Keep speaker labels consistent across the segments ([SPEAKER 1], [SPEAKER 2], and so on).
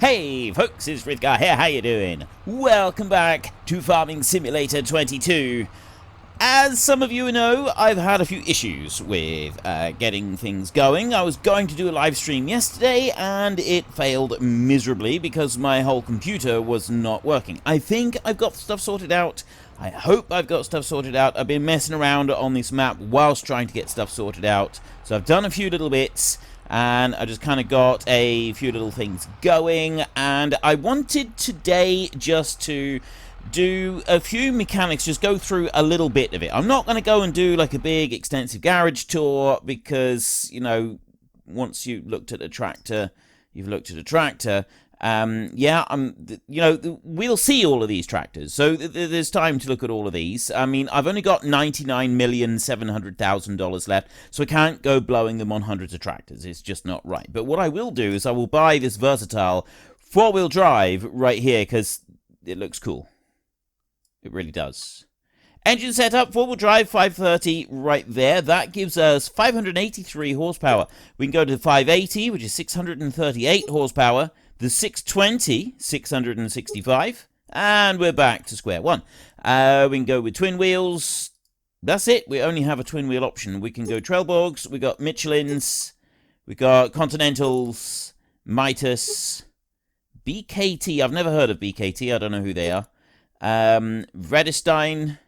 [SPEAKER 1] Hey folks, it's Frithgar here, how you doing? Welcome back to Farming Simulator 22. As some of you know, I've had a few issues with getting things going. I was going to do a live stream yesterday and it failed miserably because my whole computer was not working. I think I've got stuff sorted out. I hope I've got stuff sorted out. I've been messing around on this map whilst trying to get stuff sorted out. So I've done a few little bits. And I just kind of got a few little things going, and I wanted today just to do a few mechanics, just go through a little bit of it. I'm not going to go and do like a big extensive garage tour because, you know, once you looked at a tractor, you've looked at a tractor. We'll see all of these tractors, so there's time to look at all of these. I mean, I've only got $99,700,000 left, so I can't go blowing them on hundreds of tractors. It's just not right. But what I will do is I will buy this versatile four-wheel drive right here because it looks cool. It really does. Engine setup, four-wheel drive, 530 right there. That gives us 583 horsepower. We can go to the 580, which is 638 horsepower. The 620, 665, and we're back to square one. We can go with twin wheels. That's it. We only have a twin wheel option. We can go Trailborgs. We got Michelins. We got Continentals, Mitas, BKT. I've never heard of BKT. I don't know who they are. Vredestein.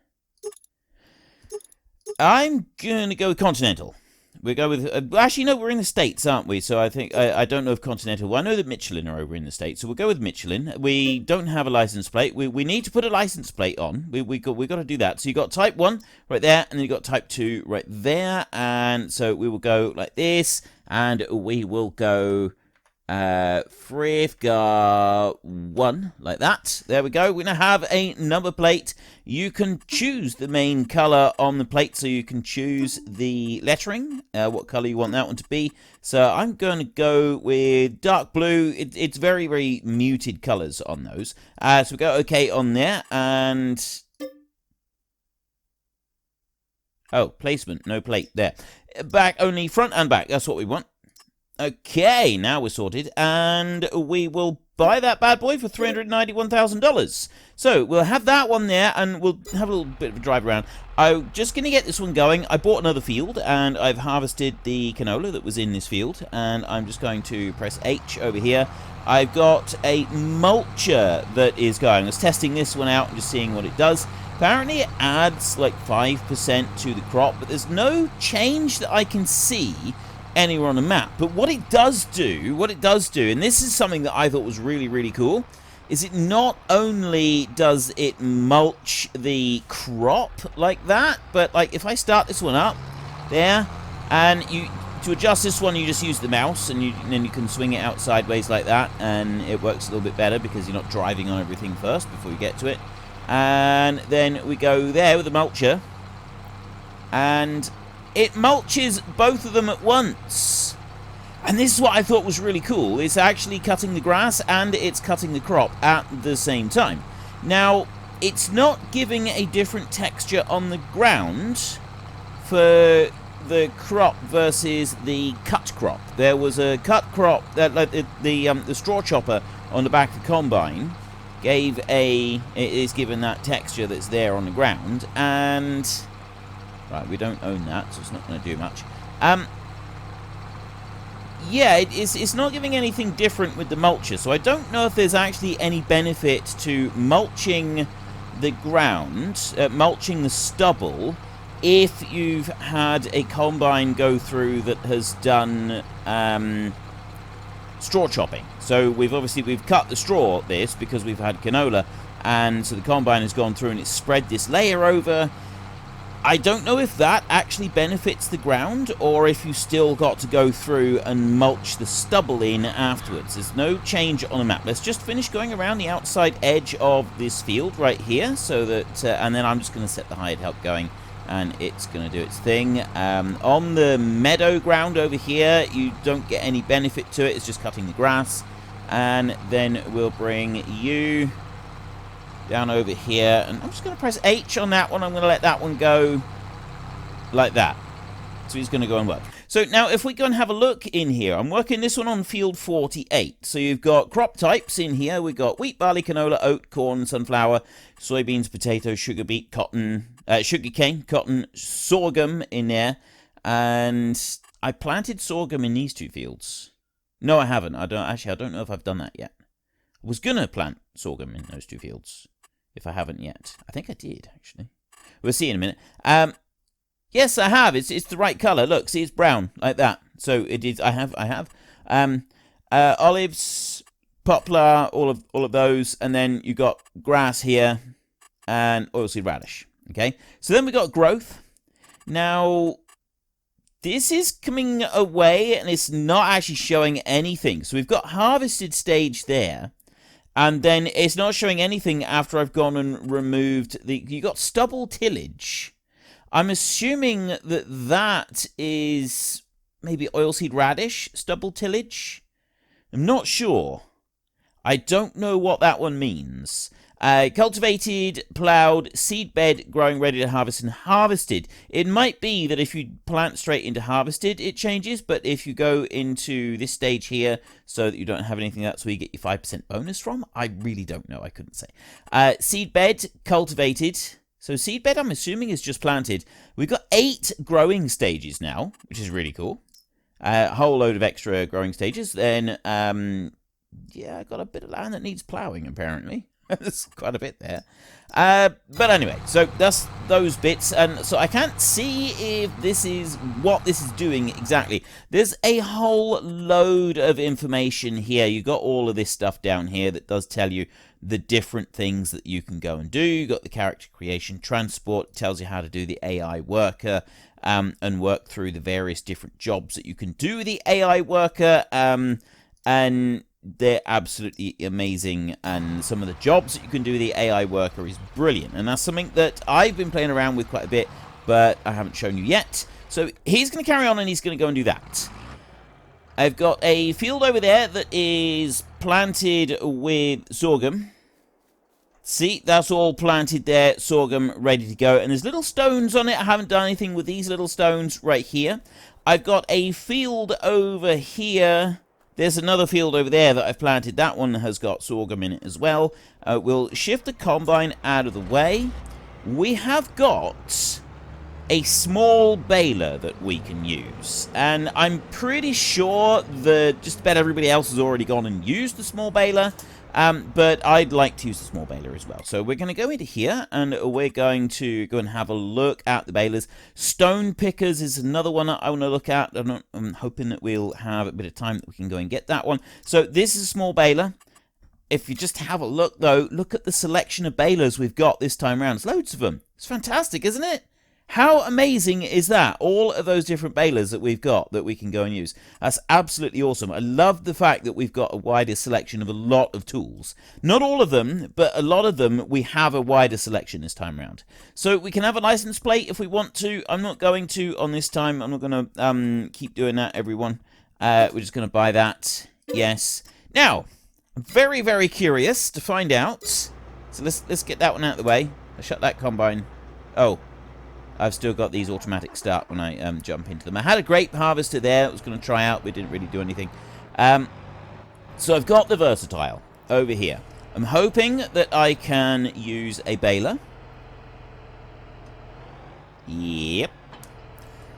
[SPEAKER 1] I'm gonna go with Continental. We go with actually no, we're in the States, aren't we? So I think I don't know if Continental. Well, I know that Michelin are over in the States, so we'll go with Michelin. We don't have a license plate. We need to put a license plate on. We got to do that. So you got Type 1 right there, and then you got Type 2 right there, and so we will go like this, and we will go Frithgar 1 like that. There we go. We're gonna have a number plate. You can choose the main color on the plate, so you can choose the lettering, what color you want that one to be. So I'm going to go with dark blue. It's very, very muted colors on those. So we go okay on there, and oh, placement, no plate there. Back only, front and back. That's what we want. Okay, now we're sorted, and we will buy that bad boy for $391,000. So we'll have that one there, and we'll have a little bit of a drive around. I'm just going to get this one going. I bought another field, and I've harvested the canola that was in this field, and I'm just going to press H over here. I've got a mulcher that is going. I was testing this one out and just seeing what it does. Apparently it adds like 5% to the crop, but there's no change that I can see anywhere on the map. But what it does do, and this is something that I thought was really, really cool, is it not only does it mulch the crop like that, but like if I start this one up there, and to adjust this one, you just use the mouse, and then you can swing it out sideways like that, and it works a little bit better because you're not driving on everything first before you get to it. And then we go there with the mulcher, and it mulches both of them at once. And this is what I thought was really cool. It's actually cutting the grass and it's cutting the crop at the same time. Now, it's not giving a different texture on the ground for the crop versus the cut crop. There was a cut crop that the straw chopper on the back of the combine is given that texture that's there on the ground, and right, we don't own that, so it's not going to do much. Yeah, it's not giving anything different with the mulcher, so I don't know if there's actually any benefit to mulching the ground, mulching the stubble, if you've had a combine go through that has done straw chopping. So we've cut the straw this because we've had canola, and so the combine has gone through and it's spread this layer over. I don't know if that actually benefits the ground, or if you still got to go through and mulch the stubble in afterwards. There's no change on the map. Let's just finish going around the outside edge of this field right here, so that, and then I'm just going to set the hired help going, and it's going to do its thing. On the meadow ground over here, you don't get any benefit to it. It's just cutting the grass. And then we'll bring you down over here, and I'm just going to press H on that one. I'm going to let that one go like that. So he's going to go and work. So now if we go and have a look in here, I'm working this one on field 48. So you've got crop types in here. We've got wheat, barley, canola, oat, corn, sunflower, soybeans, potatoes, sugar beet, cotton, sugarcane, cotton, sorghum in there. And I planted sorghum in these 2 fields. No, I haven't. I don't know if I've done that yet. I was going to plant sorghum in those 2 fields, if I haven't yet. I think I did, actually. We'll see in a minute. Yes, I have. It's the right color. Look, see, it's brown like that. So it is. I have. Olives, poplar, all of those, and then you got grass here, and oilseed radish. Okay. So then we got growth. Now, this is coming away, and it's not actually showing anything. So we've got harvested stage there, and then it's not showing anything after I've gone and removed the. You got stubble tillage. I'm assuming that that is maybe oilseed radish, stubble tillage. I'm not sure. I don't know what that one means. Cultivated, ploughed, seed bed, growing ready to harvest, and harvested. It might be that if you plant straight into harvested, it changes, but if you go into this stage here, so that you don't have anything, that's where you get your 5% bonus from. I really don't know. I couldn't say. Seed bed, cultivated. So seedbed, I'm assuming, is just planted. We've got 8 growing stages now, which is really cool. A whole load of extra growing stages. Then, yeah, I got a bit of land that needs ploughing, apparently. There's quite a bit there. But anyway, so that's those bits. And so I can't see if this is what this is doing exactly. There's a whole load of information here. You got all of this stuff down here that does tell you the different things that you can go and do. You got the character creation, transport, tells you how to do the AI worker, and work through the various different jobs that you can do with the AI worker, and they're absolutely amazing, and some of the jobs that you can do with the AI worker is brilliant, and that's something that I've been playing around with quite a bit, but I haven't shown you yet. So he's going to carry on, and he's going to go and do that. I've got a field over there that is planted with sorghum. See, that's all planted there, sorghum ready to go. And there's little stones on it. I haven't done anything with these little stones right here. I've got a field over here. There's another field over there that I've planted. That one has got sorghum in it as well. We'll shift the combine out of the way. We have got a small baler that we can use, and I'm pretty sure that just about everybody else has already gone and used the small baler, but I'd like to use the small baler as well. So we're going to go into here, and we're going to go and have a look at the balers. Stone pickers is another one I want to look at. I'm hoping that we'll have a bit of time that we can go and get that one. So this is a small baler. If you just have a look, though, look at the selection of balers we've got this time around. There's loads of them. It's fantastic, isn't it? How amazing is that? All of those different balers that we've got that we can go and use. That's absolutely awesome. I love the fact that we've got a wider selection of a lot of tools. Not all of them, but a lot of them we have a wider selection this time around. So we can have a license plate if we want to. I'm not going to on this time. I'm not going to keep doing that, everyone. We're just going to buy that. Yes. Now, I'm very, very curious to find out. So let's get that one out of the way. I'll shut that combine. Oh. I've still got these automatic start when I jump into them. I had a grape harvester there I was going to try out, but didn't really do anything. So I've got the versatile over here. I'm hoping that I can use a baler. Yep.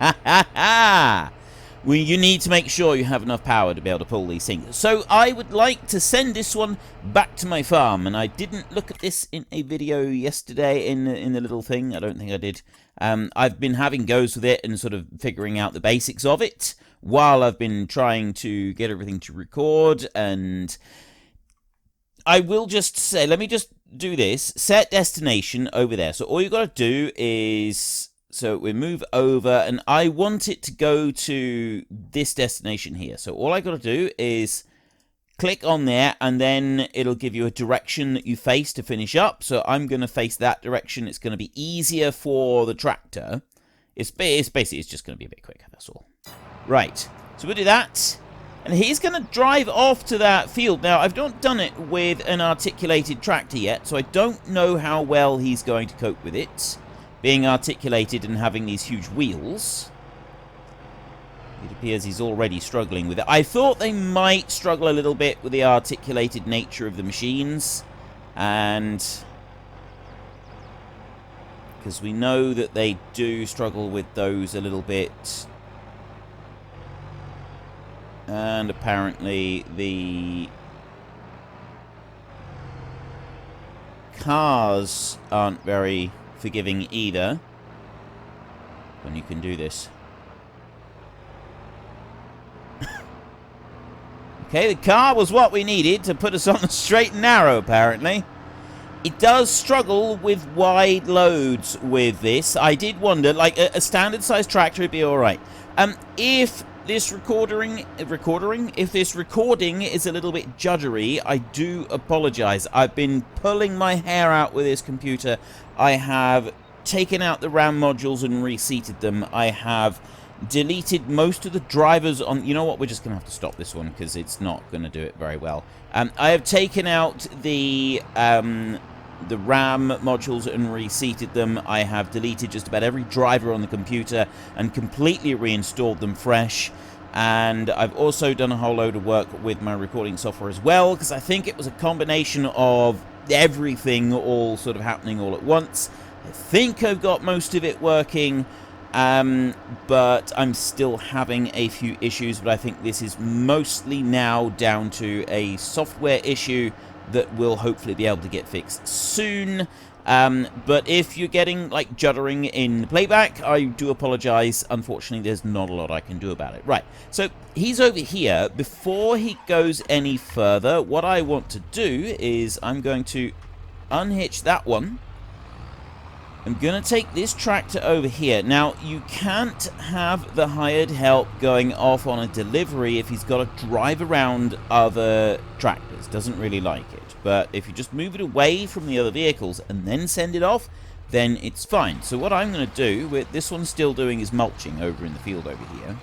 [SPEAKER 1] Ha ha ha! Well, you need to make sure you have enough power to be able to pull these things. So I would like to send this one back to my farm, and I didn't look at this in a video yesterday in the little thing. I don't think I did. I've been having goes with it and sort of figuring out the basics of it while I've been trying to get everything to record, and I will just say, let me just do this. Set destination over there. So all you've got to do is... So we move over, and I want it to go to this destination here. So all I got to do is click on there, and then it'll give you a direction that you face to finish up. So I'm going to face that direction. It's going to be easier for the tractor. It's just going to be a bit quicker, that's all. Right, so we'll do that. And he's going to drive off to that field. Now, I've not done it with an articulated tractor yet, so I don't know how well he's going to cope with it, being articulated and having these huge wheels. It appears he's already struggling with it. I thought they might struggle a little bit with the articulated nature of the machines. And because we know that they do struggle with those a little bit. And apparently the cars aren't very forgiving either when you can do this. Okay, the car was what we needed to put us on the straight and narrow, apparently. It does struggle with wide loads with this. I did wonder, like, a standard-sized tractor would be alright. If this recording is a little bit juddery, I do apologise. I've been pulling my hair out with this computer. I have taken out the RAM modules and reseated them. I have deleted most of the drivers on... You know what? We're just going to have to stop this one because it's not going to do it very well. I have taken out the RAM modules and reseated them. I have deleted just about every driver on the computer and completely reinstalled them fresh. And I've also done a whole load of work with my recording software as well, because I think it was a combination of everything all sort of happening all at once. I think I've got most of it working, but I'm still having a few issues, but I think this is mostly now down to a software issue that will hopefully be able to get fixed soon. But if you're getting, like, juddering in playback, I do apologize. Unfortunately, there's not a lot I can do about it. Right, so he's over here. Before he goes any further, what I want to do is I'm going to unhitch that one. I'm going to take this tractor over here. Now, you can't have the hired help going off on a delivery if he's got to drive around other tractors. Doesn't really like it. But if you just move it away from the other vehicles and then send it off, then it's fine. So what I'm going to do, with this one's still doing his mulching over in the field over here,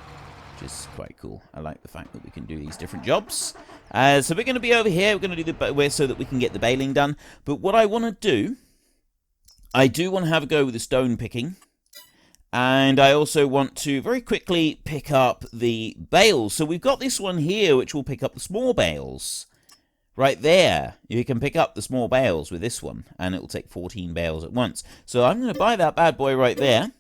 [SPEAKER 1] which is quite cool. I like the fact that we can do these different jobs. So we're going to be over here. We're going to do the so that we can get the baling done. But what I want to do, I do want to have a go with the stone picking. And I also want to very quickly pick up the bales. So we've got this one here, which will pick up the small bales. Right there, you can pick up the small bales with this one, and it will take 14 bales at once. So I'm going to buy that bad boy right there.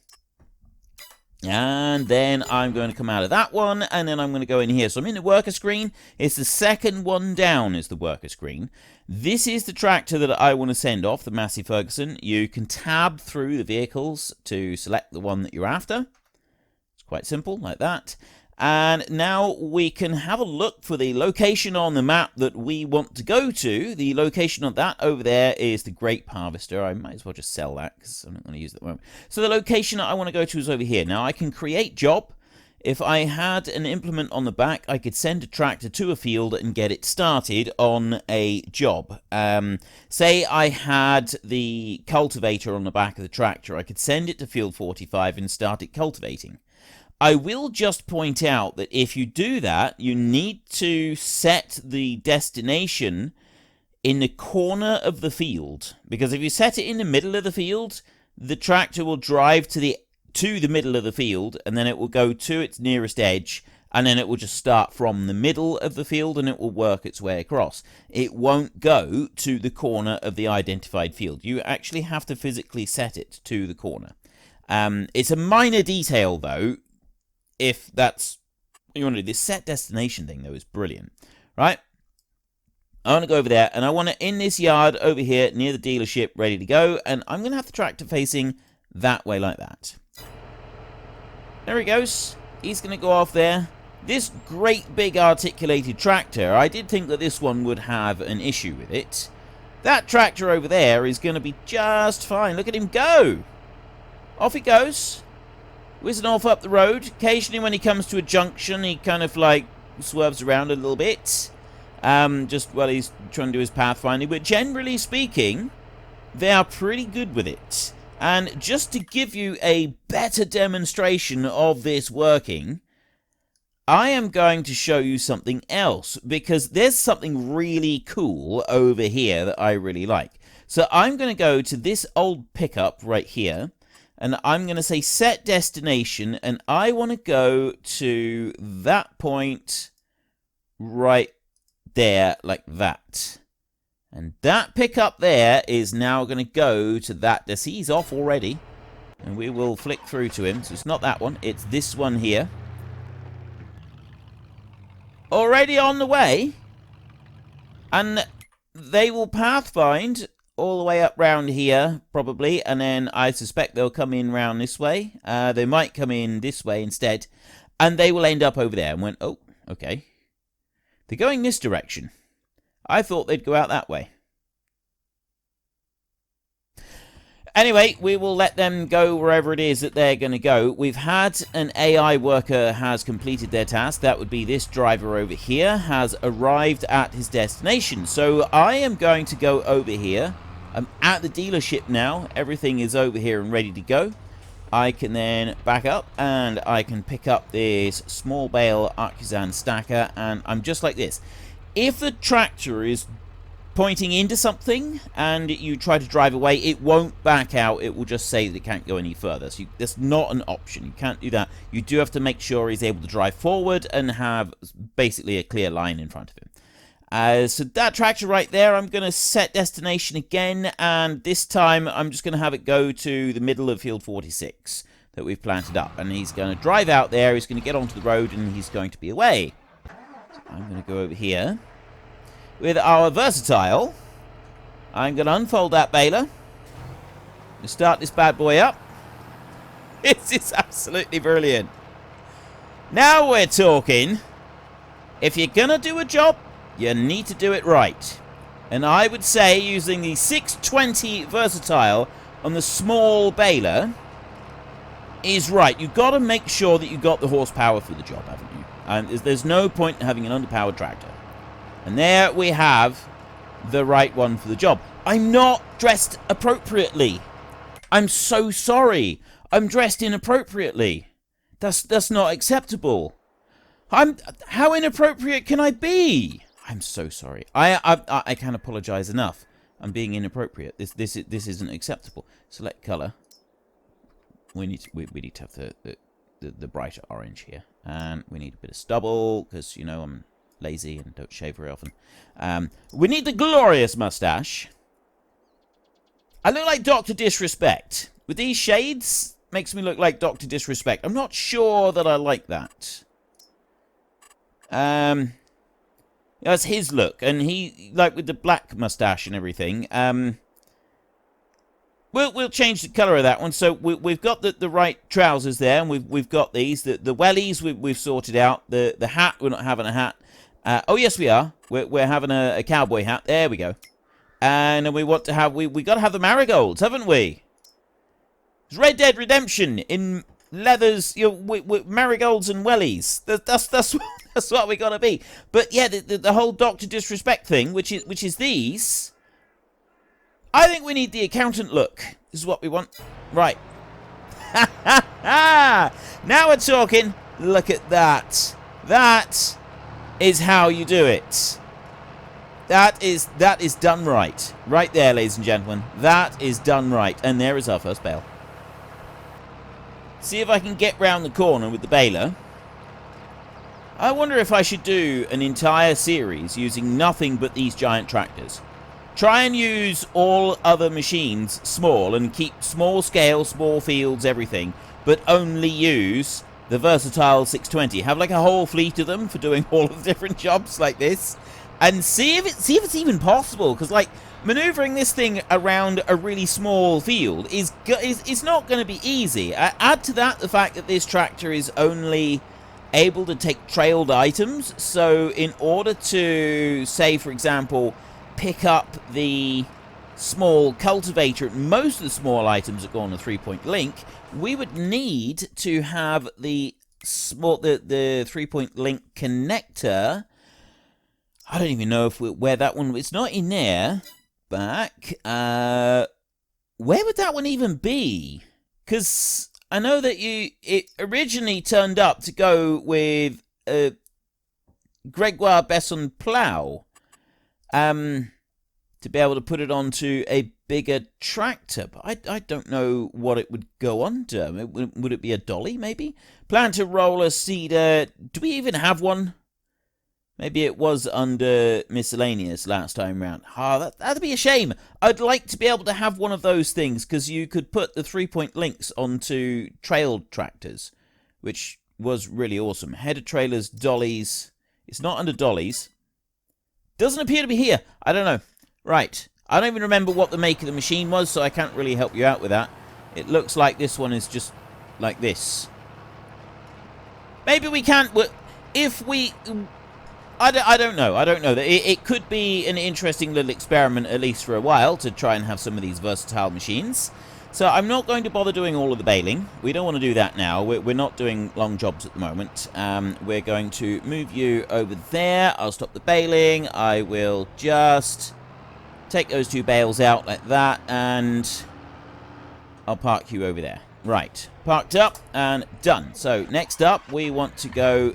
[SPEAKER 1] And then I'm going to come out of that one, and then I'm going to go in here. So I'm in the worker screen. It's the second one down is the worker screen. This is the tractor that I want to send off, the Massey Ferguson. You can tab through the vehicles to select the one that you're after. It's quite simple, like that. And now we can have a look for the location on the map that we want to go to. The location of that over there is the grape harvester. I might as well just sell that because I'm not going to use it at the moment. So the location I want to go to is over here. Now I can create job. If I had an implement on the back, I could send a tractor to a field and get it started on a job. Say I had the cultivator on the back of the tractor. I could send it to field 45 and start it cultivating. I will just point out that if you do that, you need to set the destination in the corner of the field. Because if you set it in the middle of the field, the tractor will drive to the middle of the field, and then it will go to its nearest edge, and then it will just start from the middle of the field, and it will work its way across. It won't go to the corner of the identified field. You actually have to physically set it to the corner. It's a minor detail, though, if that's what you want to do. This set destination thing, though, is brilliant. Right? I want to go over there, and I want to in this yard over here near the dealership, ready to go, and I'm going to have the tractor facing that way like that. There he goes. He's going to go off there. This great big articulated tractor, I did think that this one would have an issue with it. That tractor over there is going to be just fine. Look at him go. Off he goes. Whizzing off up the road. Occasionally when he comes to a junction, he kind of like swerves around a little bit. Just while he's trying to do his pathfinding. But generally speaking, they are pretty good with it. And just to give you a better demonstration of this working, I am going to show you something else. Because there's something really cool over here that I really like. So I'm going to go to this old pickup right here. And I'm going to say set destination, and I want to go to that point right there, like that. And that pickup there is now going to go to that. See, he's off already. And we will flick through to him. So it's not that one, it's this one here. Already on the way. And they will pathfind all the way up round here, probably, and then I suspect they'll come in round this way. They might come in this way instead, and they will end up over there. And went, oh, okay. They're going this direction. I thought they'd go out that way. Anyway, we will let them go wherever it is that they're going to go. We've had an AI worker has completed their task. That would be this driver over here, has arrived at his destination. So I am going to go over here. I'm at the dealership now. Everything is over here and ready to go. I can then back up and I can pick up this small bale artisan stacker, and I'm just like this. If the tractor is pointing into something and you try to drive away, it won't back out. It will just say that it can't go any further. So that's not an option. You can't do that. You do have to make sure he's able to drive forward and have basically a clear line in front of him. So that tractor right there, I'm going to set destination again, and this time I'm just going to have it go to the middle of field 46 that we've planted up, and he's going to drive out there, he's going to get onto the road, and he's going to be away. So I'm going to go over here with our versatile. I'm going to unfold that baler. To start this bad boy up. This is absolutely brilliant. Now we're talking. If you're going to do a job, you need to do it right. And I would say using the 620 versatile on the small baler is right. You've got to make sure that you've got the horsepower for the job, haven't you? And there's no point in having an underpowered tractor. And there we have the right one for the job. I'm not dressed appropriately. I'm so sorry. I'm dressed inappropriately. That's not acceptable. How inappropriate can I be? I'm so sorry. I can't apologize enough. I'm being inappropriate. This isn't acceptable. Select color. We need to have the brighter orange here, and we need a bit of stubble because you know I'm lazy and don't shave very often. We need the glorious mustache. I look like Dr. Disrespect with these shades. Makes me look like Dr. Disrespect. I'm not sure that I like that. That's his look, and he, like with the black mustache and everything. We'll change the colour of that one. So we've got the right trousers there, and we've got these. The wellies we've sorted out. The hat, we're not having a hat. Oh yes, we are. We're having a cowboy hat. There we go. And we want to have we got to have the marigolds, haven't we? It's Red Dead Redemption in leathers, you know, with marigolds and wellies. That's what we got to be. But yeah, the whole Dr. Disrespect thing, which is these. I think we need the accountant look. This is what we want. Right. Now we're talking. Look at that. That is how you do it. That is done right. Right there, ladies and gentlemen. That is done right. And there is our first bale. See if I can get round the corner with the baler. I wonder if I should do an entire series using nothing but these giant tractors. Try and use all other machines small and keep small scale, small fields, everything, but only use the versatile 620. Have like a whole fleet of them for doing all of the different jobs like this, and see if it's even possible. Because like maneuvering this thing around a really small field is not going to be easy. Add to that the fact that this tractor is only able to take trailed items. So in order to, say for example, pick up the small cultivator, most of the small items that go on a 3-point link, we would need to have the 3-point link connector. I don't even know where that one. It's not in there. Back. Where would that one even be? Because I know that it originally turned up to go with a Gregoire Besson plough. To be able to put it onto a bigger tractor, but I don't know what it would go under. Would it be a dolly, maybe? Planter, roller, seeder. Do we even have one? Maybe it was under miscellaneous last time round. That'd be a shame. I'd like to be able to have one of those things, because you could put the 3-point links onto trail tractors, which was really awesome. Header trailers, dollies. It's not under dollies. Doesn't appear to be here. I don't know. Right. I don't even remember what the make of the machine was, so I can't really help you out with that. It looks like this one is just like this. Maybe we can't... If we... I don't know. I don't know. It could be an interesting little experiment, at least for a while, to try and have some of these versatile machines. So I'm not going to bother doing all of the baling. We don't want to do that now. We're not doing long jobs at the moment. We're going to move you over there. I'll stop the baling. I will just take those 2 bales out like that, and I'll park you over there. Right. Parked up and done. So next up, we want to go...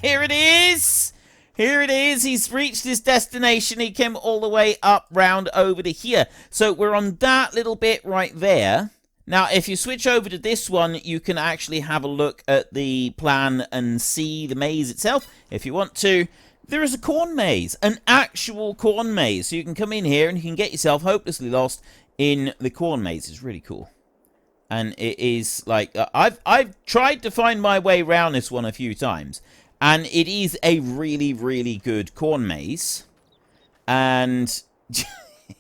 [SPEAKER 1] Here it is! Here it is. He's reached his destination. He came all the way up round over to here. So we're on that little bit right there. Now, if you switch over to this one, you can actually have a look at the plan and see the maze itself if you want to. There is a corn maze, an actual corn maze. So you can come in here and you can get yourself hopelessly lost in the corn maze. It's really cool. And it is like, I've tried to find my way around this one a few times. And it is a really, really good corn maze. And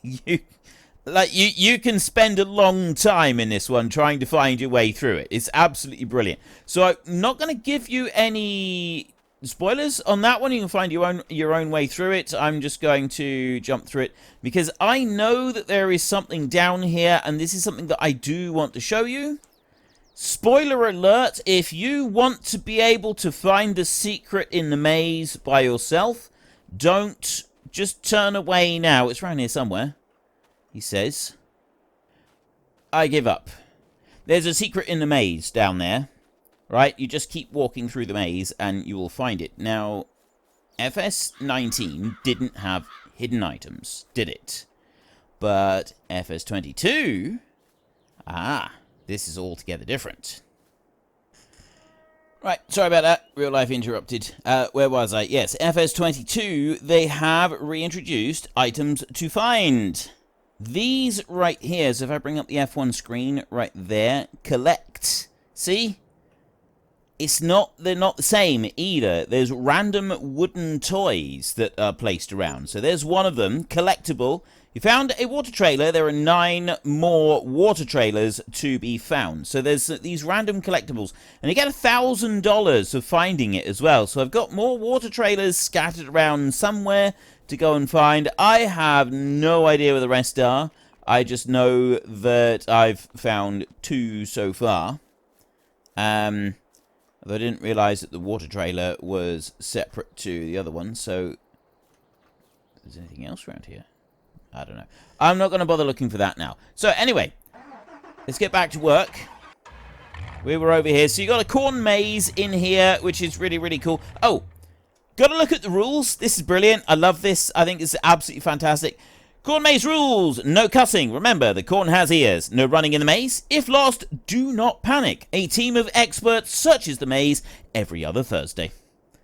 [SPEAKER 1] you can spend a long time in this one trying to find your way through it. It's absolutely brilliant. So I'm not going to give you any spoilers on that one. You can find your own way through it. I'm just going to jump through it because I know that there is something down here, and this is something that I do want to show you. Spoiler alert, if you want to be able to find the secret in the maze by yourself, don't just turn away now. It's around here somewhere, he says. I give up. There's a secret in the maze down there, right? You just keep walking through the maze and you will find it. Now, FS19 didn't have hidden items, did it? But FS22, this is altogether different. Right, sorry about that. Real life interrupted. Where was I? Yes, FS22, they have reintroduced items to find. These right here, so if I bring up the F1 screen right there, collect. See? They're not the same either. There's random wooden toys that are placed around. So there's one of them, collectible. You found a water trailer. There are 9 more water trailers to be found. So there's these random collectibles. And you get $1,000 for finding it as well. So I've got more water trailers scattered around somewhere to go and find. I have no idea where the rest are. I just know that I've found 2 so far. Although I didn't realise that the water trailer was separate to the other one. So, is there anything else around here? I don't know. I'm not going to bother looking for that now. So anyway, let's get back to work. We were over here. So you got a corn maze in here, which is really, really cool. Oh, got to look at the rules. This is brilliant. I love this. I think it's absolutely fantastic. Corn maze rules. No cussing. Remember, the corn has ears. No running in the maze. If lost, do not panic. A team of experts searches the maze every other Thursday.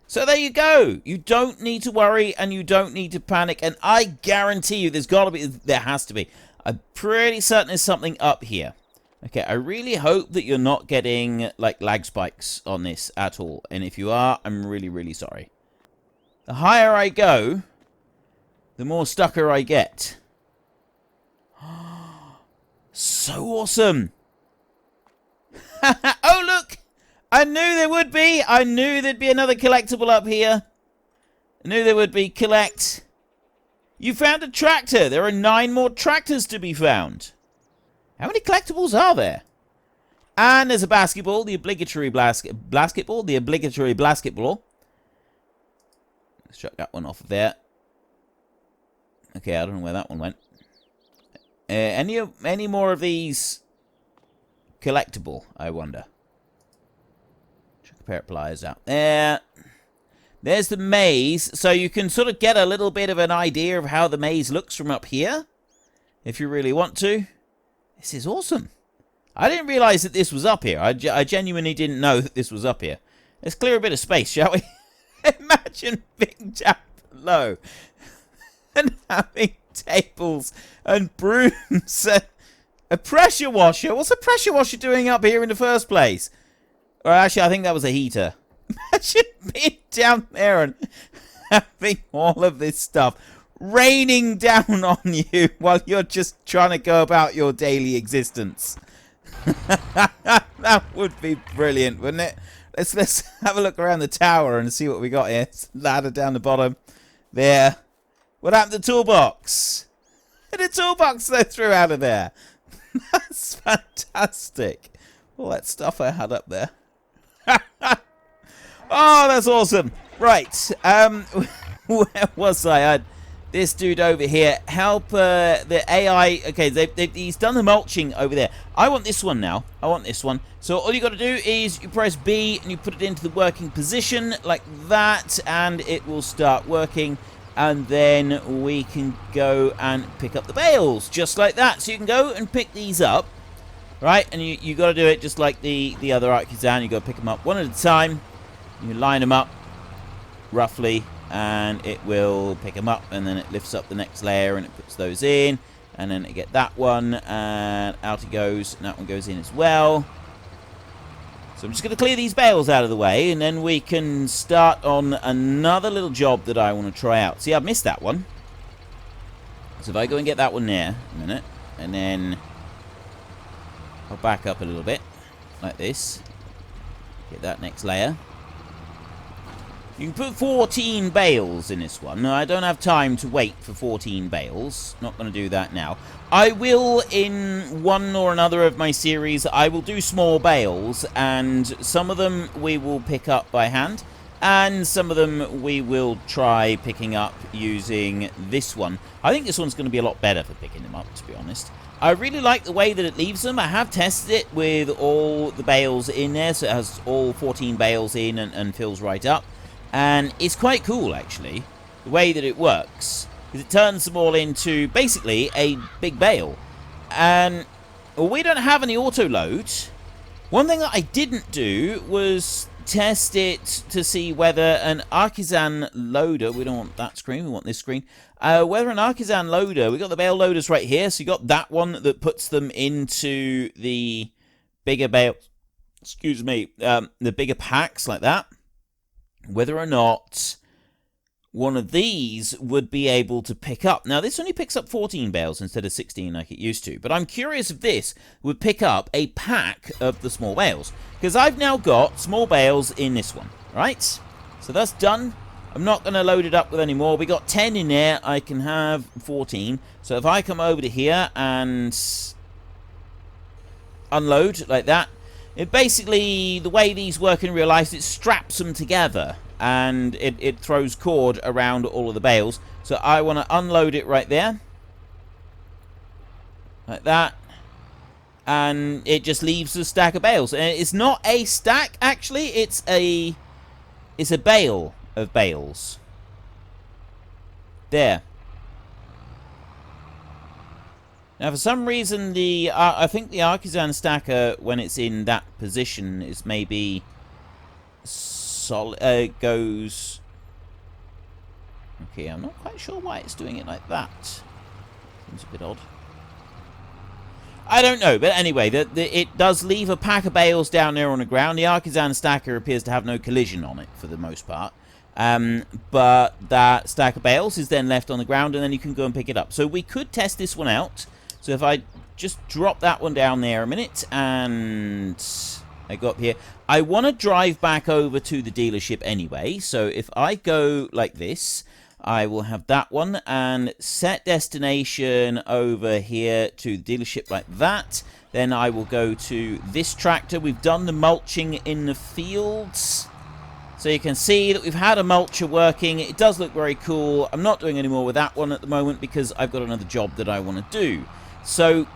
[SPEAKER 1] So there you go. You don't need to worry and you don't need to panic. And I guarantee you there has to be. I'm pretty certain there's something up here. Okay, I really hope that you're not getting like lag spikes on this at all. And if you are, I'm really, really sorry. The higher I go, the more stucker I get. So awesome. Oh, look. I knew there would be. I knew there'd be another collectible up here. I knew there would be. Collect. You found a tractor. There are 9 more tractors to be found. How many collectibles are there? And there's a basketball. The obligatory basketball. The obligatory basketball. Let's chuck that one off of there. Okay, I don't know where that one went. Any more of these collectible, I wonder? Chuck a pair of pliers out there. There's the maze. So you can sort of get a little bit of an idea of how the maze looks from up here. if you really want to. This is awesome. I didn't realise that this was up here. I genuinely didn't know that this was up here. Let's clear a bit of space, shall we? Imagine being down below and having tables and brooms and a pressure washer. What's a pressure washer doing up here in the first place? Or actually, I think that was a heater. Imagine being down there and having all of this stuff raining down on you while you're just trying to go about your daily existence. That would be brilliant, wouldn't it? Let's have a look around the tower and see what we got here. Ladder down the bottom. There. What happened to the toolbox? The toolbox they threw out of there. That's fantastic. All that stuff I had up there. Oh, that's awesome. Right. Where was I? I had this dude over here. Help the AI. Okay, he's done the mulching over there. I want this one now. I want this one. So all you got to do is you press B and you put it into the working position like that, and it will start working. And then we can go and pick up the bales just like that. So you can go and pick these up, right? And you got to do it just like the other artisan. You got to pick them up one at a time. You line them up roughly, and it will pick them up, and then it lifts up the next layer and it puts those in, and then it get that one, and out it goes, and that one goes in as well. So I'm just going to clear these bales out of the way, and then we can start on another little job that I want to try out. See, I've missed that one. So if I go and get that one there a minute, and then I'll back up a little bit like this. Get that next layer. You can put 14 bales in this one. Now, I don't have time to wait for 14 bales. Not going to do that now. I will, in one or another of my series, I will do small bales, and some of them we will pick up by hand, and some of them we will try picking up using this one. I think this one's going to be a lot better for picking them up, to be honest. I really like the way that it leaves them. I have tested it with all the bales in there, so it has all 14 bales in and fills right up. And it's quite cool, actually, the way that it works. Because it turns them all into, basically, a big bale. And we don't have any auto load. One thing that I didn't do was test it to see whether an artisan loader, we don't want that screen, we want this screen, whether an artisan loader, we got the Bale Loaders right here, so you got that one that puts them into the bigger bale, excuse me, the bigger packs like that. Whether or not one of these would be able to pick up. Now, this only picks up 14 bales instead of 16 like it used to. But I'm curious if this would pick up a pack of the small bales. Because I've now got small bales in this one, right? So that's done. I'm not going to load it up with any more. We got 10 in there. I can have 14. So if I come over to here and unload like that, it basically, the way these work in real life, it straps them together, and it throws cord around all of the bales. So I want to unload it right there, like that, and it just leaves a stack of bales. And it's not a stack, actually, it's a bale of bales. There. Now, for some reason, I think the artisan stacker, when it's in that position, is maybe solid. Goes. Okay, I'm not quite sure why it's doing it like that. Seems a bit odd. I don't know, but anyway, it does leave a pack of bales down there on the ground. The artisan stacker appears to have no collision on it for the most part. But that stack of bales is then left on the ground, and then you can go and pick it up. So we could test this one out. So if I just drop that one down there a minute, and I go up here. I want to drive back over to the dealership anyway. So if I go like this, I will have that one and set destination over here to the dealership like that. Then I will go to this tractor. We've done the mulching in the fields. So you can see that we've had a mulcher working. It does look very cool. I'm not doing any more with that one at the moment because I've got another job that I want to do. So,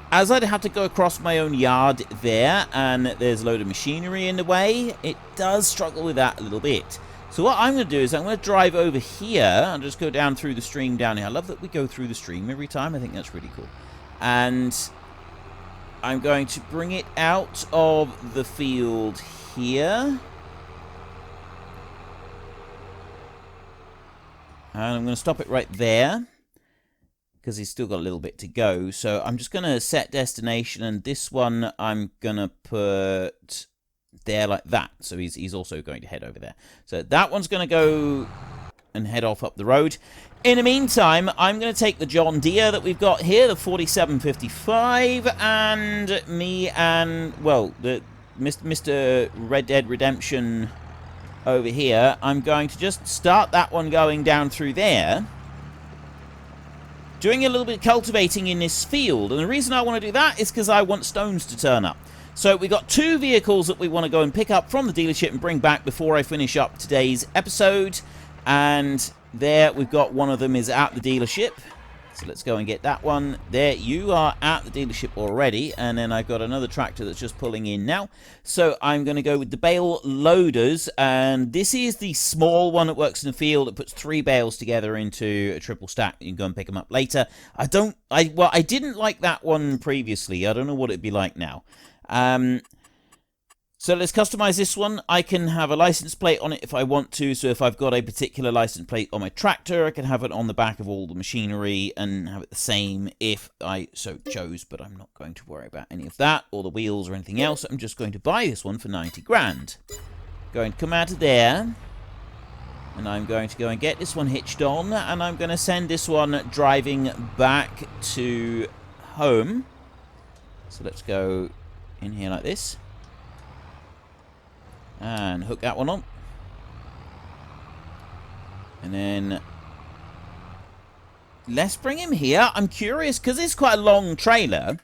[SPEAKER 1] as I'd have to go across my own yard there, and there's a load of machinery in the way, it does struggle with that a little bit. So what I'm going to do is I'm going to drive over here and just go down through the stream down here. I love that we go through the stream every time. I think that's really cool. And I'm going to bring it out of the field here. And I'm going to stop it right there, because he's still got a little bit to go. So I'm just going to set destination, and this one I'm going to put there like that. So he's also going to head over there. So that one's going to go and head off up the road. In the meantime, I'm going to take the John Deere that we've got here, the 4755, and me and, well, the Mr. Red Dead Redemption over here. I'm going to just start that one going down through there, doing a little bit of cultivating in this field. And the reason I want to do that is because I want stones to turn up. So we got 2 vehicles that we want to go and pick up from the dealership and bring back before I finish up today's episode. And there we've got one of them is at the dealership. So let's go and get that one. There, you are at the dealership already. And then I've got another tractor that's just pulling in now. So I'm going to go with the Bale Loaders. And this is the small one that works in the field. It puts 3 bales together into a triple stack. You can go and pick them up later. I didn't like that one previously. I don't know what it'd be like now. So let's customize this one. I can have a license plate on it if I want to. So if I've got a particular license plate on my tractor, I can have it on the back of all the machinery and have it the same if I so chose. But I'm not going to worry about any of that or the wheels or anything else. I'm just going to buy this one for 90 grand. Going to come out of there. And I'm going to go and get this one hitched on. And I'm going to send this one driving back to home. So let's go in here like this. And hook that one on. And then let's bring him here. I'm curious, because it's quite a long trailer.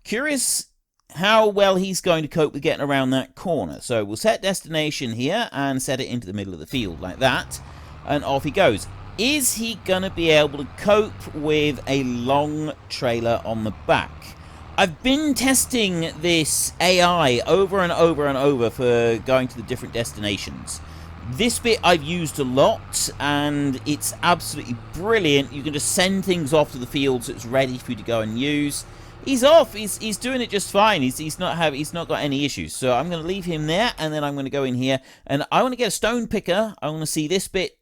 [SPEAKER 1] Curious how well he's going to cope with getting around that corner. So we'll set destination here and set it into the middle of the field like that. And off he goes. Is he going to be able to cope with a long trailer on the back? I've been testing this AI over and over and over for going to the different destinations. This bit I've used a lot, and it's absolutely brilliant. You can just send things off to the field so it's ready for you to go and use. He's off. He's doing it just fine. He's not got any issues. So I'm going to leave him there, and then I'm going to go in here, and I want to get a stone picker. I want to see this bit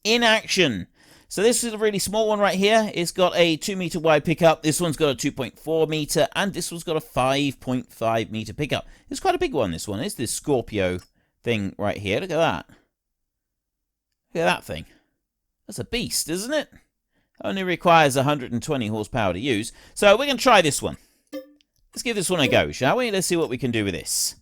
[SPEAKER 1] in action. So this is a really small one right here. It's got a 2 meter wide pickup. This one's got a 2.4 meter, and this one's got a 5.5 meter pickup. It's quite a big one, this one. It's this Scorpio thing right here. Look at that. Look at that thing. That's a beast, isn't it? Only requires 120 horsepower to use. So we're going to try this one. Let's give this one a go, shall we? Let's see what we can do with this.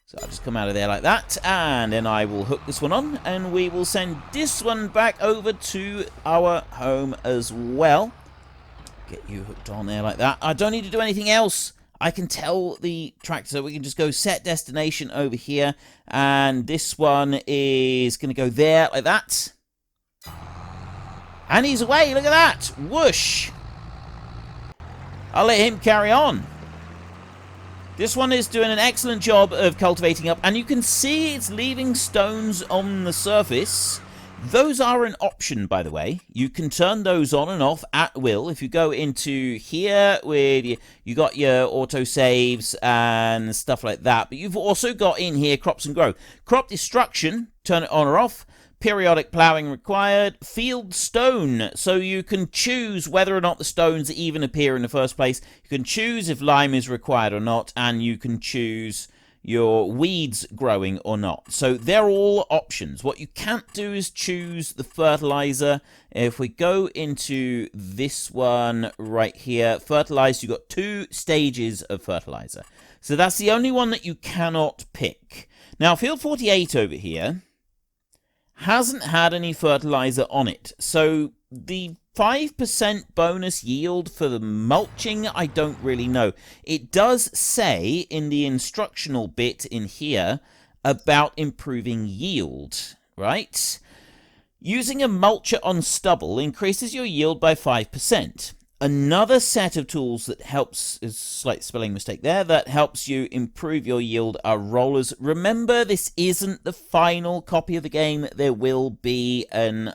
[SPEAKER 1] So I'll just come out of there like that, and then I will hook this one on, and we will send this one back over to our home as well. Get you hooked on there like that. I don't need to do anything else. I can tell the tractor, so we can just go set destination over here, and this one is going to go there like that. And he's away, look at that! Whoosh! I'll let him carry on. This one is doing an excellent job of cultivating up, and you can see it's leaving stones on the surface. Those are an option, by the way. You can turn those on and off at will. If you go into here with you got your auto saves and stuff like that, but you've also got in here crops and grow. Crop destruction, turn it on or off. Periodic ploughing required. Field stone, so you can choose whether or not the stones even appear in the first place. You can choose if lime is required or not, and you can choose your weeds growing or not. So they're all options. What you can't do is choose the fertilizer. If we go into this one right here, fertilizer, you've got 2 stages of fertilizer. So that's the only one that you cannot pick. Now, field 48 over here hasn't had any fertilizer on it. So the 5% bonus yield for the mulching, I don't really know. It does say in the instructional bit in here about improving yield, right? Using a mulcher on stubble increases your yield by 5%. another set of tools that helps, is a slight spelling mistake there, that helps you improve your yield are rollers. Remember, this isn't the final copy of the game. There will be it'll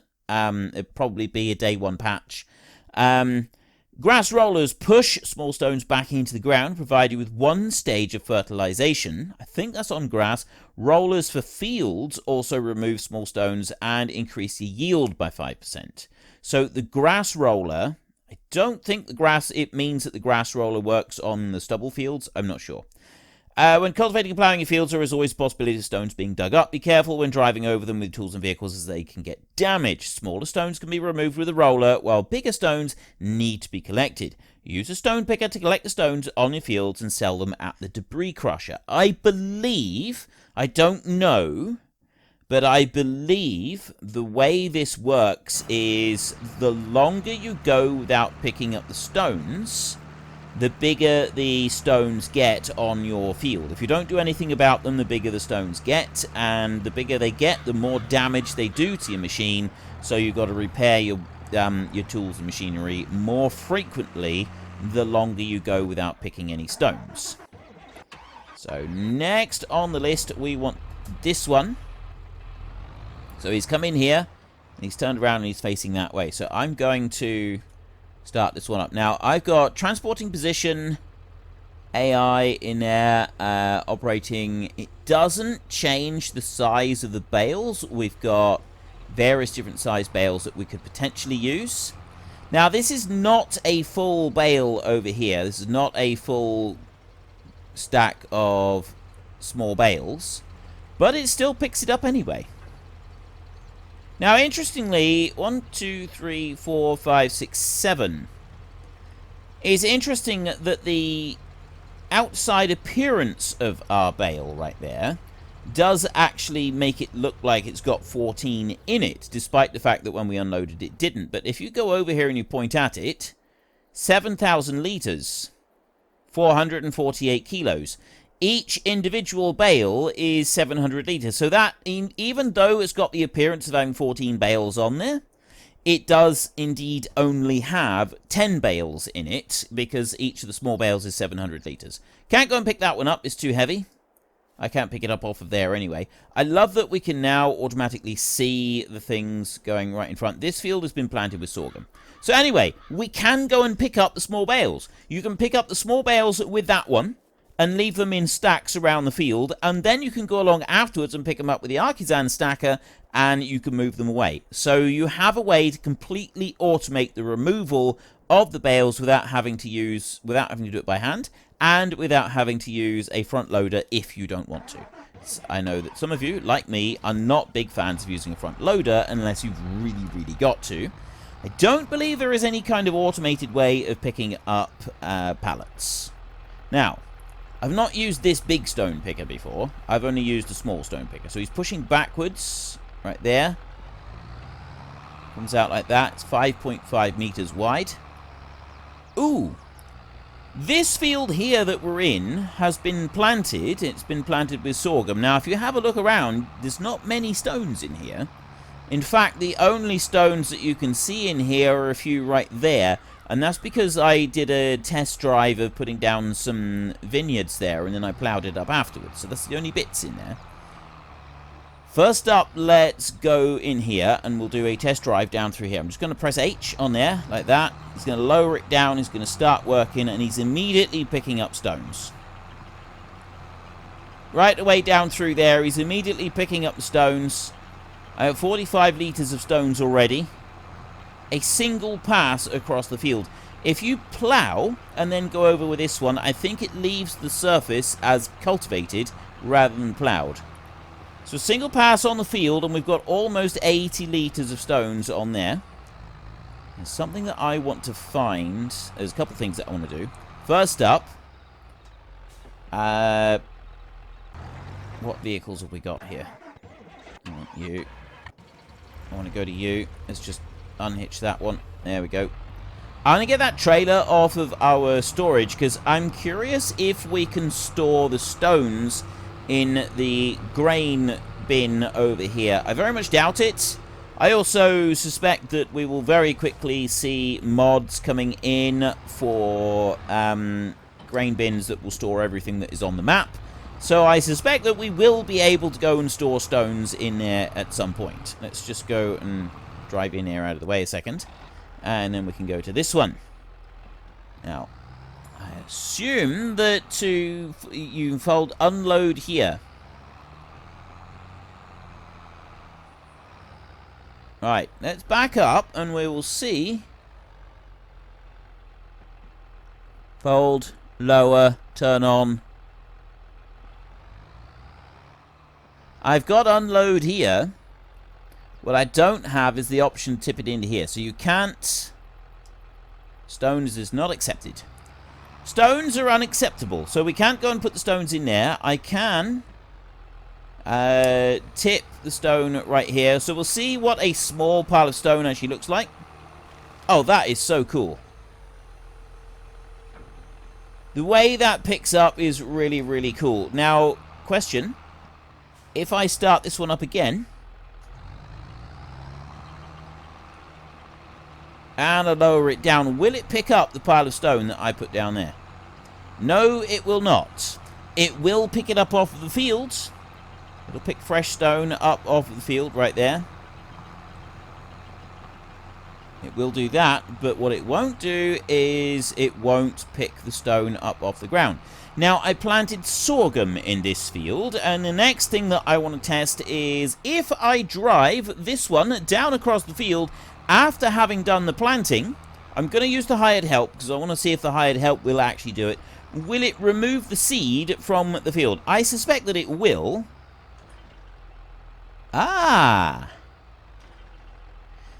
[SPEAKER 1] probably be a day one patch. Grass rollers push small stones back into the ground, provide you with one stage of fertilization. I think that's on grass. Rollers for fields also remove small stones and increase your yield by 5%. So the grass roller, I don't think it means that the grass roller works on the stubble fields. I'm not sure. When cultivating and plowing your fields, there is always a possibility of stones being dug up. Be careful when driving over them with tools and vehicles, as they can get damaged. Smaller stones can be removed with a roller, while bigger stones need to be collected. Use a stone picker to collect the stones on your fields and sell them at the debris crusher. I believe, I don't know, but I believe the way this works is the longer you go without picking up the stones, the bigger the stones get on your field. If you don't do anything about them, the bigger the stones get, and the bigger they get, the more damage they do to your machine. So you've got to repair your tools and machinery more frequently the longer you go without picking any stones. So next on the list, we want this one. So he's come in here, and he's turned around and he's facing that way. So I'm going to start this one up. Now, I've got transporting position, AI in there, operating. It doesn't change the size of the bales. We've got various different size bales that we could potentially use. Now, this is not a full bale over here. This is not a full stack of small bales, but it still picks it up anyway. Now, interestingly, 1, 2, 3, 4, 5, 6, 7. It's interesting that the outside appearance of our bale right there does actually make it look like it's got 14 in it, despite the fact that when we unloaded it didn't. But if you go over here and you point at it, 7,000 litres, 448 kilos. Each individual bale is 700 litres. So that, even though it's got the appearance of having 14 bales on there, it does indeed only have 10 bales in it, because each of the small bales is 700 litres. Can't go and pick that one up. It's too heavy. I can't pick it up off of there anyway. I love that we can now automatically see the things going right in front. This field has been planted with sorghum. So anyway, we can go and pick up the small bales. You can pick up the small bales with that one and leave them in stacks around the field, and then you can go along afterwards and pick them up with the artisan stacker, and you can move them away. So you have a way to completely automate the removal of the bales without having to do it by hand, and without having to use a front loader if you don't want to. I know that some of you, like me, are not big fans of using a front loader unless you've really, really got to. I don't believe there is any kind of automated way of picking up pallets. Now, I've not used this big stone picker before. I've only used a small stone picker. So he's pushing backwards right there. Comes out like that. It's 5.5 meters wide. Ooh. This field here that we're in has been planted. It's been planted with sorghum. Now, if you have a look around, there's not many stones in here. In fact, the only stones that you can see in here are a few right there. And that's because I did a test drive of putting down some vineyards there, and then I ploughed it up afterwards. So that's the only bits in there. First up, let's go in here, and we'll do a test drive down through here. I'm just going to press H on there, like that. He's going to lower it down, he's going to start working, and he's immediately picking up stones. Right away down through there, he's immediately picking up the stones. I have 45 litres of stones already. A single pass across the field. If you plough and then go over with this one, I think it leaves the surface as cultivated rather than ploughed. So a single pass on the field, and we've got almost 80 litres of stones on there. There's something that I want to find. There's a couple of things that I want to do. First up, what vehicles have we got here? I want you. I want to go to you. Let's just unhitch that one. There we go. I'm going to get that trailer off of our storage, because I'm curious if we can store the stones in the grain bin over here. I very much doubt it. I also suspect that we will very quickly see mods coming in for grain bins that will store everything that is on the map. So I suspect that we will be able to go and store stones in there at some point. Let's just go and drive in here out of the way a second. And then we can go to this one. Now, I assume that you fold unload here. Right, let's back up and we will see. Fold, lower, turn on. I've got unload here. What I don't have is the option to tip it into here. So you can't. Stones is not accepted. Stones are unacceptable. So we can't go and put the stones in there. I can tip the stone right here. So we'll see what a small pile of stone actually looks like. Oh, that is so cool. The way that picks up is really, really cool. Now, question. If I start this one up again, and I lower it down, will it pick up the pile of stone that I put down there? No, it will not. It will pick it up off of the fields. It'll pick fresh stone up off of the field right there. It will do that, but what it won't do is it won't pick the stone up off the ground. Now, I planted sorghum in this field, and the next thing that I want to test is if I drive this one down across the field after having done the planting. I'm going to use the hired help because I want to see if the hired help will actually do it. Will it remove the seed from the field? I suspect that it will. Ah!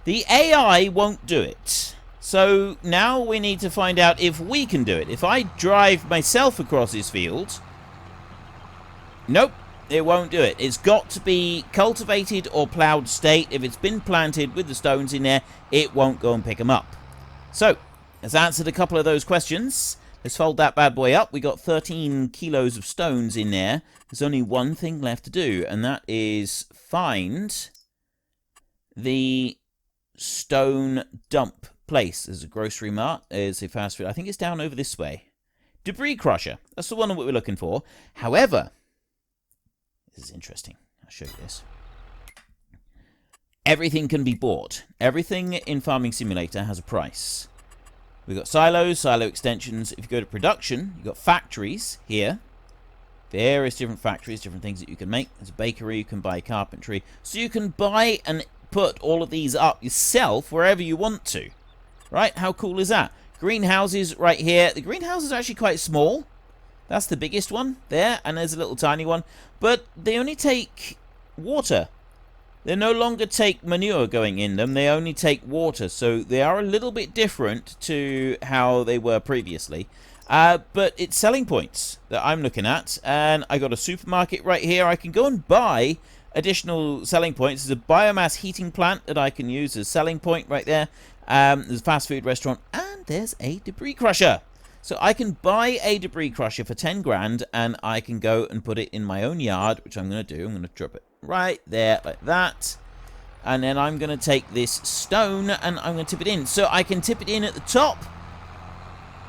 [SPEAKER 1] The AI won't do it. So now we need to find out if we can do it. If I drive myself across this field... Nope, it won't do it. It's got to be cultivated or ploughed state. If it's been planted with the stones in there, it won't go and pick them up. So, let's answer a couple of those questions. Let's fold that bad boy up. We got 13 kilos of stones in there. There's only one thing left to do, and that is find the stone dump place. There's a grocery mart, there's a fast food. I think it's down over this way. Debris crusher. That's the one that we're looking for. However, this is interesting. I'll show you this. Everything can be bought. Everything in Farming Simulator has a price. We've got silos, silo extensions. If you go to production, you've got factories here. Various different factories, different things that you can make. There's a bakery, you can buy carpentry. So you can buy and put all of these up yourself wherever you want to. Right? How cool is that? Greenhouses right here. The greenhouse is actually quite small. That's the biggest one there, and there's a little tiny one. But they only take water. They no longer take manure going in them. They only take water. So they are a little bit different to how they were previously. But it's selling points that I'm looking at. And I got a supermarket right here. I can go and buy additional selling points. There's a biomass heating plant that I can use as a selling point right there. There's a fast food restaurant. And there's a debris crusher. So I can buy a debris crusher for 10 grand. And I can go and put it in my own yard, which I'm going to do. I'm going to drop it right there like that. And then I'm going to take this stone and I'm going to tip it in. So I can tip it in at the top.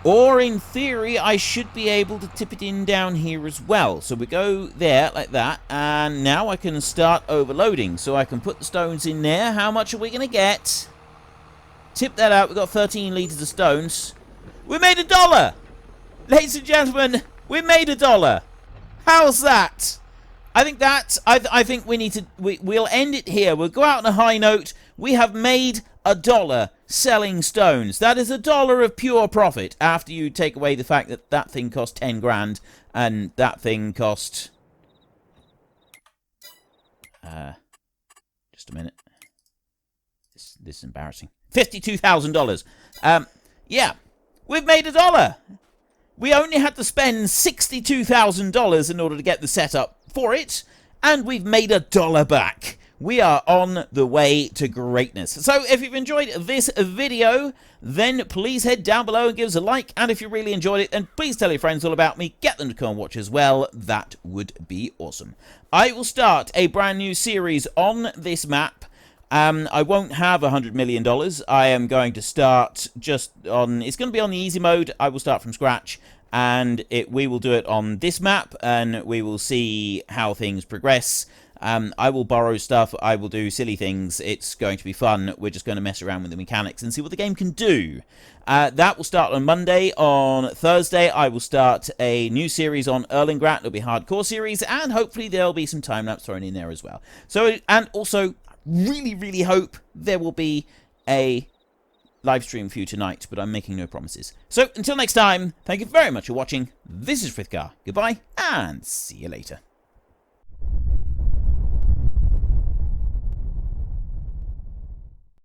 [SPEAKER 1] Or in theory, I should be able to tip it in down here as well. So we go there like that. And now I can start overloading. So I can put the stones in there. How much are we going to get? Tip that out. We've got 13 litres of stones. We made $1! Ladies and gentlemen, we made $1! How's that? I think that, I think we need to, we'll end it here. We'll go out on a high note. We have made $1 selling stones. That is $1 of pure profit after you take away the fact that that thing cost 10 grand and that thing cost, just a minute. This is embarrassing. $52,000. Yeah, we've made $1. We only had to spend $62,000 in order to get the setup for it, and we've made $1 back. We are on the way to greatness. So if you've enjoyed this video, then please head down below and give us a like. And if you really enjoyed it, then please tell your friends all about me. Get them to come and watch as well. That would be awesome. I will start a brand new series on this map I won't have $100 million. I am going to start just on... It's going to be on the easy mode. I will start from scratch, and we will do it on this map, and we will see how things progress. I will borrow stuff. I will do silly things. It's going to be fun. We're just going to mess around with the mechanics and see what the game can do. That will start on Monday. On Thursday, I will start a new series on Erlingrat. It'll be a hardcore series, and hopefully there'll be some time-lapse thrown in there as well. So, and also, really, really hope there will be a live stream for you tonight, but I'm making no promises. So, until next time, thank you very much for watching. This is Frithgar. Goodbye, and see you later.